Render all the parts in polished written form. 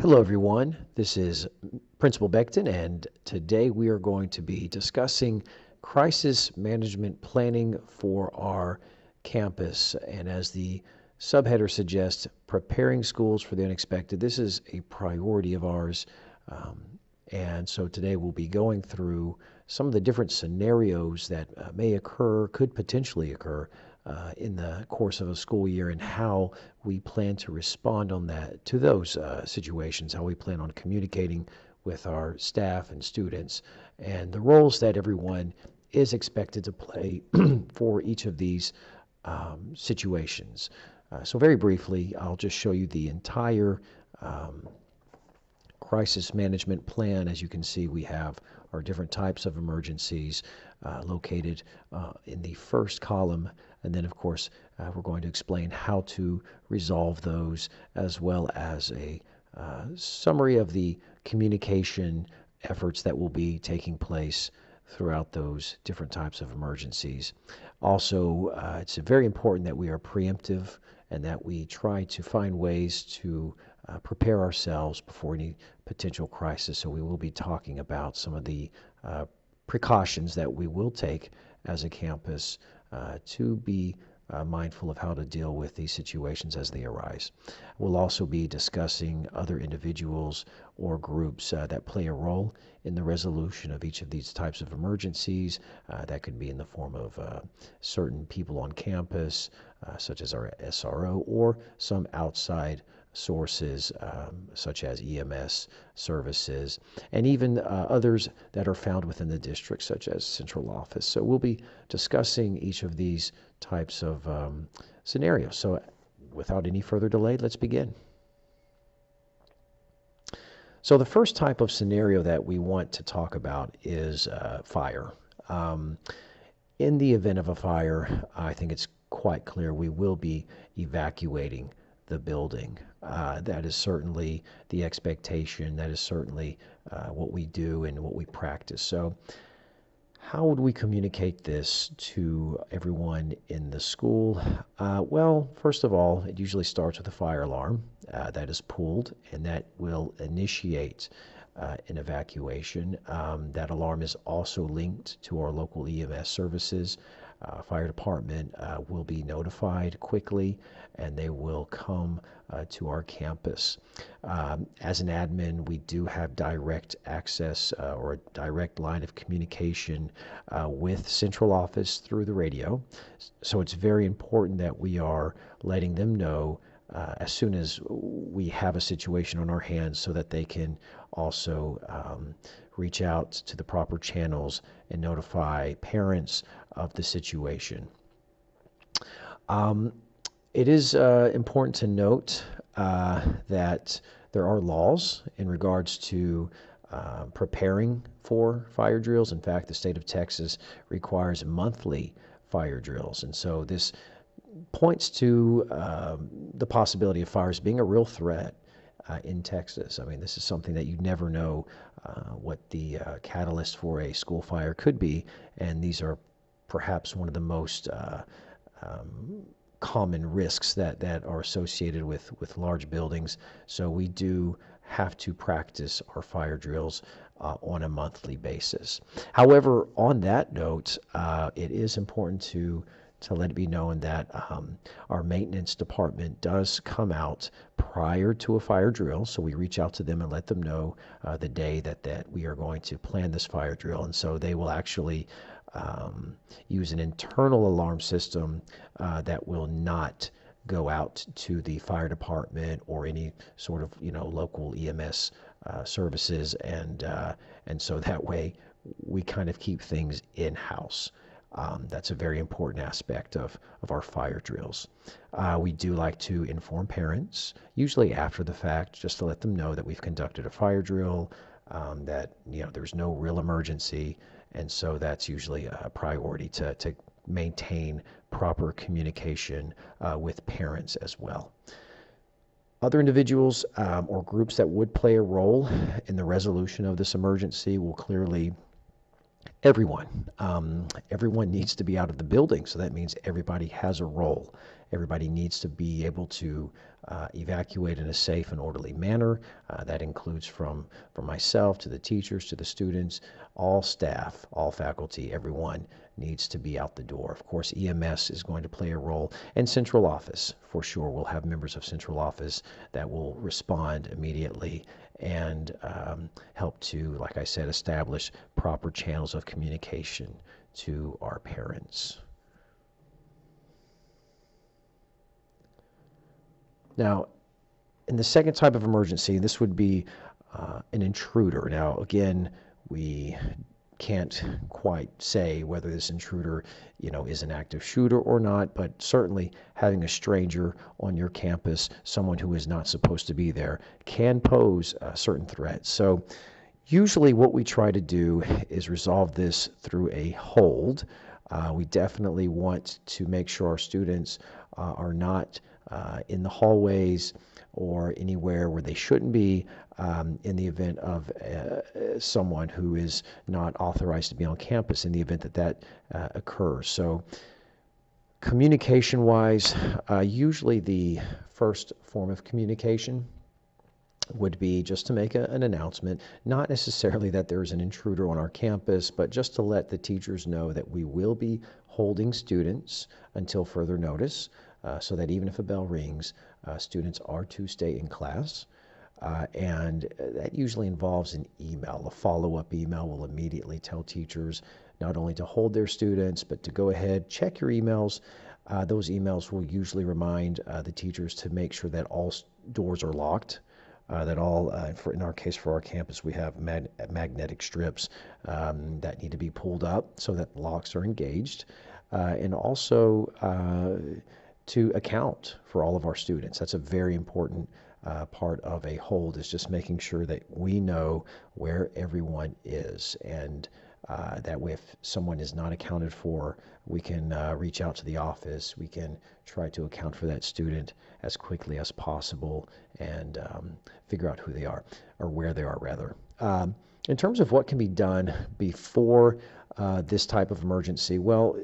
Hello, everyone. This is Principal Beckton, and today we are going to be discussing crisis management planning for our campus. And as the subheader suggests, preparing schools for the unexpected. This is a priority of ours. And so today we'll be going through some of the different scenarios that may occur, could potentially occur in the course of a school year, and how we plan to respond on that to those situations, how we plan on communicating with our staff and students, and the roles that everyone is expected to play for each of these situations. So very briefly, I'll just show you the entire crisis management plan. As you can see, we have our different types of emergencies located in the first column. And then, of course, we're going to explain how to resolve those, as well as a summary of the communication efforts that will be taking place throughout those different types of emergencies. Also, it's very important that we are preemptive and that we try to find ways to prepare ourselves before any potential crisis. So we will be talking about some of the precautions that we will take as a campus to be mindful of how to deal with these situations as they arise. We'll also be discussing other individuals or groups that play a role in the resolution of each of these types of emergencies. That could be in the form of certain people on campus, such as our SRO, or some outside sources such as EMS services, and even others that are found within the district, such as central office. So we'll be discussing each of these types of scenarios. So without any further delay, let's begin. So the first type of scenario that we want to talk about is fire. In the event of a fire, I think it's quite clear we will be evacuating the building. That is certainly the expectation. That is certainly what we do and what we practice. So how would we communicate this to everyone in the school? Well, first of all, it usually starts with a fire alarm that is pulled, and that will initiate an evacuation. That alarm is also linked to our local EMS services. Fire department will be notified quickly, and they will come to our campus. As an admin, we do have direct access or a direct line of communication with central office through the radio. So it's very important that we are letting them know as soon as we have a situation on our hands, so that they can also reach out to the proper channels and notify parents of the situation. It is important to note that there are laws in regards to preparing for fire drills. In fact, the state of Texas requires monthly fire drills, and so this points to the possibility of fires being a real threat in Texas. I mean, this is something that you never know what the catalyst for a school fire could be, and these are perhaps one of the most common risks that are associated with large buildings. So we do have to practice our fire drills on a monthly basis. However, on that note, it is important to let it be known that our maintenance department does come out prior to a fire drill. So we reach out to them and let them know the day that we are going to plan this fire drill. And so they will actually use an internal alarm system that will not go out to the fire department or any sort of local EMS services, and so that way we kind of keep things in-house. That's a very important aspect of our fire drills. We do like to inform parents, usually after the fact, just to let them know that we've conducted a fire drill, that there's no real emergency, and so that's usually a priority to maintain proper communication with parents as well. Other individuals or groups that would play a role in the resolution of this emergency will clearly Everyone. Everyone needs to be out of the building, so that means everybody has a role. Everybody needs to be able to evacuate in a safe and orderly manner. That includes from myself to the teachers to the students, all staff, all faculty, everyone needs to be out the door. Of course, EMS is going to play a role, and central office, for sure. We'll have members of central office that will respond immediately and help to, like I said, establish proper channels of communication to our parents. Now, in the second type of emergency, this would be an intruder. Now, again, we can't quite say whether this intruder, is an active shooter or not, but certainly having a stranger on your campus, someone who is not supposed to be there, can pose certain threats. So usually what we try to do is resolve this through a hold. We definitely want to make sure our students are not in the hallways or anywhere where they shouldn't be in the event of someone who is not authorized to be on campus, in the event that occurs. So communication-wise, usually the first form of communication would be just to make an announcement, not necessarily that there's an intruder on our campus, but just to let the teachers know that we will be holding students until further notice, so that even if a bell rings, students are to stay in class. And that usually involves an email. A follow-up email will immediately tell teachers not only to hold their students, but to go ahead, check your emails. Those emails will usually remind the teachers to make sure that all doors are locked, that all, in our case for our campus, we have magnetic strips that need to be pulled up so that locks are engaged, and also to account for all of our students. That's a very important part of a hold, is just making sure that we know where everyone is, and that way if someone is not accounted for, we can reach out to the office. We can try to account for that student as quickly as possible and figure out who they are, or where they are rather. In terms of what can be done before this type of emergency, well,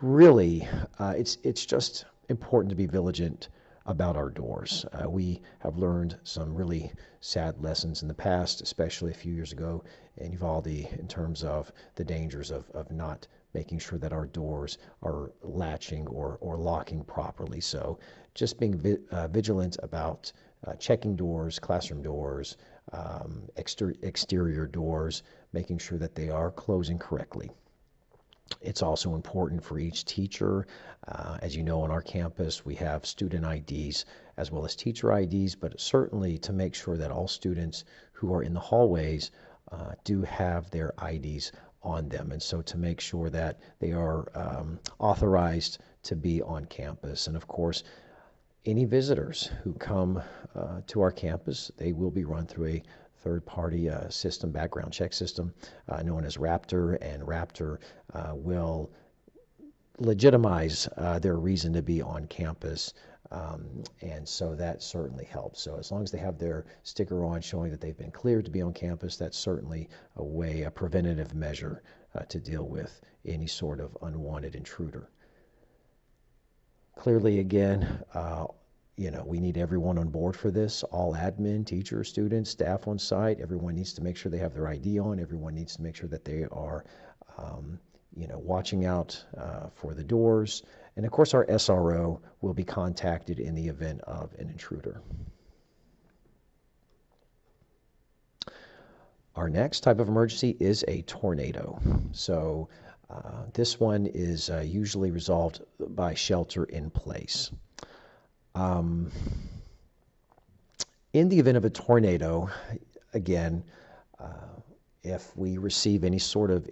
really, it's just important to be vigilant about our doors. We have learned some really sad lessons in the past, especially a few years ago in Uvalde, in terms of the dangers of not making sure that our doors are latching or locking properly. So just being vigilant about checking doors, classroom doors, exterior doors, making sure that they are closing correctly. It's also important for each teacher. As you know, on our campus, we have student IDs as well as teacher IDs, but certainly to make sure that all students who are in the hallways do have their IDs on them. And so to make sure that they are authorized to be on campus. And of course, any visitors who come to our campus, they will be run through a third-party system, background check system, known as Raptor, and Raptor will legitimize their reason to be on campus, and so that certainly helps. So as long as they have their sticker on showing that they've been cleared to be on campus, that's certainly a preventative measure to deal with any sort of unwanted intruder. Clearly, again, we need everyone on board for this. All admin, teachers, students, staff on site, everyone needs to make sure they have their ID on. Everyone needs to make sure that they are, watching out for the doors. And of course, our SRO will be contacted in the event of an intruder. Our next type of emergency is a tornado. So this one is usually resolved by shelter in place. In the event of a tornado, again, if we receive any sort of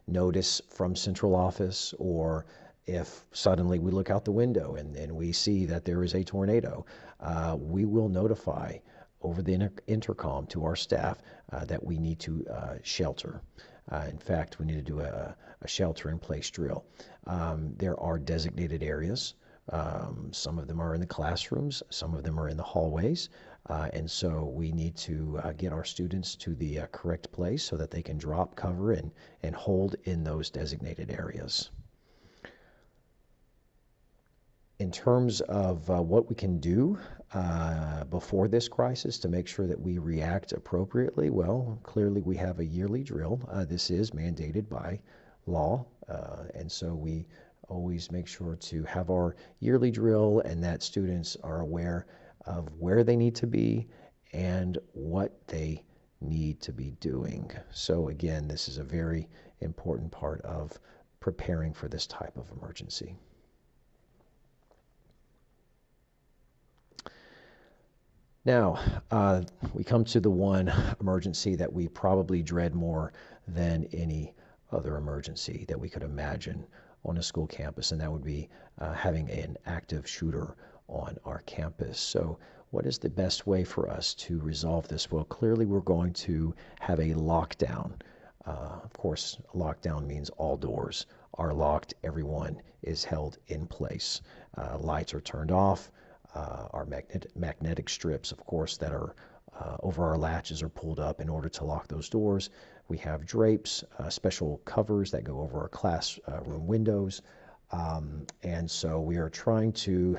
notice from central office, or if suddenly we look out the window and we see that there is a tornado, we will notify over the intercom to our staff that we need to shelter. In fact, we need to do a shelter-in-place drill. There are designated areas Some of them are in the classrooms, some of them are in the hallways, and so we need to get our students to the correct place so that they can drop, cover, and hold in those designated areas. In terms of what we can do before this crisis to make sure that we react appropriately, well, clearly we have a yearly drill. This is mandated by law, and so we always make sure to have our yearly drill and that students are aware of where they need to be and what they need to be doing. So again, this is a very important part of preparing for this type of emergency. Now, we come to the one emergency that we probably dread more than any other emergency that we could imagine on a school campus, and that would be having an active shooter on our campus. So what is the best way for us to resolve this? Well, clearly we're going to have a lockdown. Of course, a lockdown means all doors are locked. Everyone is held in place. Lights are turned off. Our magnetic strips, of course, that are over our latches are pulled up in order to lock those doors. We have drapes, special covers that go over our classroom windows. And so we are trying to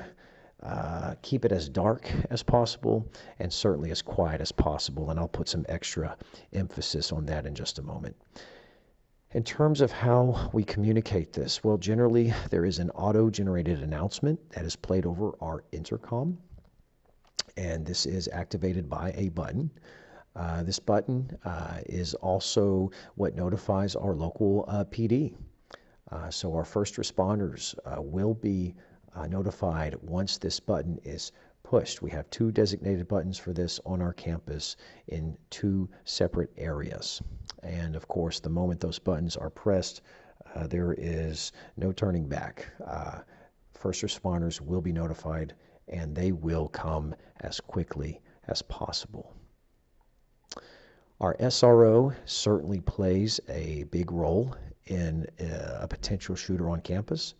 keep it as dark as possible and certainly as quiet as possible. And I'll put some extra emphasis on that in just a moment. In terms of how we communicate this, well, generally there is an auto-generated announcement that is played over our intercom, and this is activated by a button. This button is also what notifies our local PD. So our first responders will be notified once this button is pushed. We have 2 designated buttons for this on our campus in 2 separate areas. And of course, the moment those buttons are pressed, there is no turning back. First responders will be notified, and they will come as quickly as possible. Our SRO certainly plays a big role in a potential shooter on campus.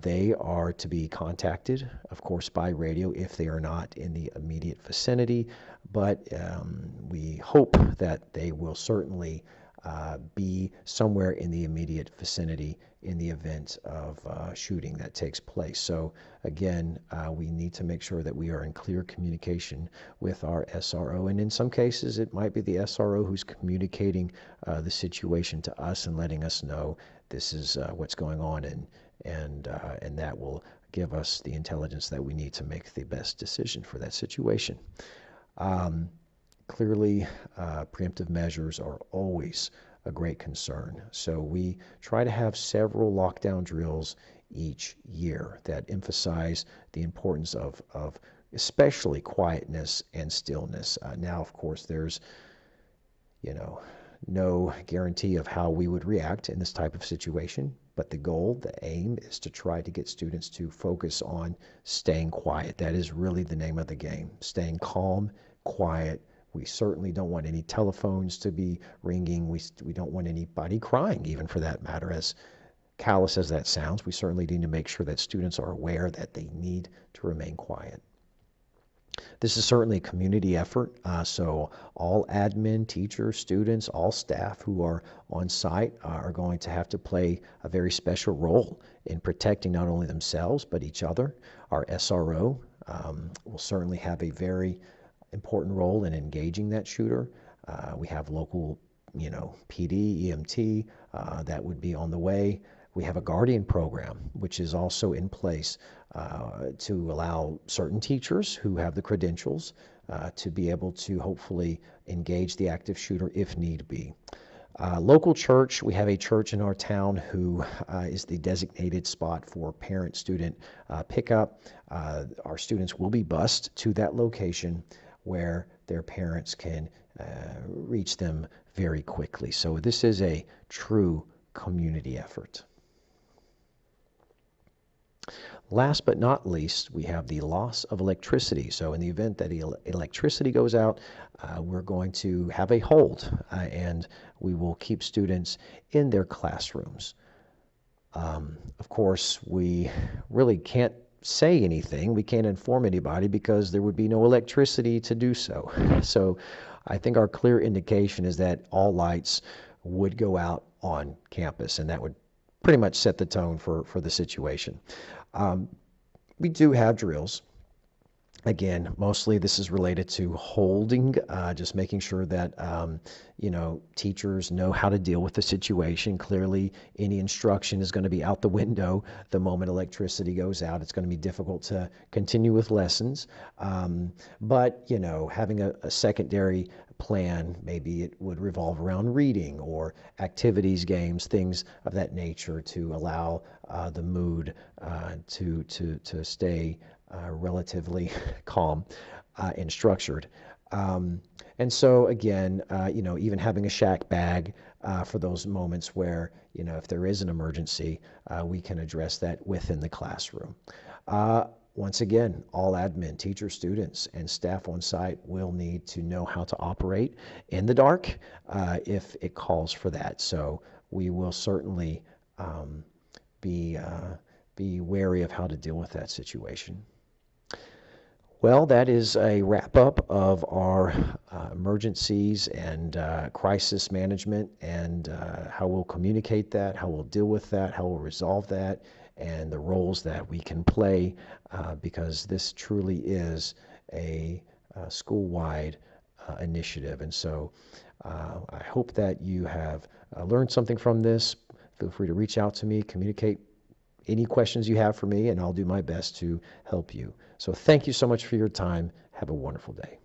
They are to be contacted, of course, by radio if they are not in the immediate vicinity, but we hope that they will certainly be somewhere in the immediate vicinity in the event of shooting that takes place. So again, we need to make sure that we are in clear communication with our SRO, and in some cases it might be the SRO who's communicating the situation to us and letting us know this is what's going on, and that will give us the intelligence that we need to make the best decision for that situation. Clearly, preemptive measures are always a great concern. So we try to have several lockdown drills each year that emphasize the importance of especially quietness and stillness. Now, of course, there's no guarantee of how we would react in this type of situation, but the goal, the aim, is to try to get students to focus on staying quiet. That is really the name of the game, staying calm, quiet. We certainly don't want any telephones to be ringing. We don't want anybody crying, even for that matter. As callous as that sounds, we certainly need to make sure that students are aware that they need to remain quiet. This is certainly a community effort, so all admin, teachers, students, all staff who are on site are going to have to play a very special role in protecting not only themselves but each other. Our SRO will certainly have a very important role in engaging that shooter. We have local, PD, EMT that would be on the way. We have a guardian program, which is also in place to allow certain teachers who have the credentials to be able to hopefully engage the active shooter if need be. Local church, we have a church in our town who is the designated spot for parent-student pickup. Our students will be bused to that location where their parents can reach them very quickly. So this is a true community effort. Last but not least, we have the loss of electricity. So in the event that electricity goes out, we're going to have a hold, and we will keep students in their classrooms. Of course, we really can't say anything. We can't inform anybody because there would be no electricity to do so. So I think our clear indication is that all lights would go out on campus, and that would pretty much set the tone for the situation. Um, we do have drills. Again, mostly this is related to holding, just making sure that teachers know how to deal with the situation. Clearly, any instruction is going to be out the window the moment electricity goes out. It's going to be difficult to continue with lessons. But having a secondary plan, maybe it would revolve around reading or activities, games, things of that nature to allow the mood to stay relatively calm and structured. And so again, even having a shack bag for those moments where, if there is an emergency, we can address that within the classroom. Once again, all admin, teachers, students, and staff on site will need to know how to operate in the dark if it calls for that. So we will certainly be wary of how to deal with that situation. Well, that is a wrap-up of our emergencies and crisis management and how we'll communicate that, how we'll deal with that, how we'll resolve that, and the roles that we can play because this truly is a school-wide initiative. And so I hope that you have learned something from this. Feel free to reach out to me, communicate any questions you have for me, and I'll do my best to help you. So thank you so much for your time. Have a wonderful day.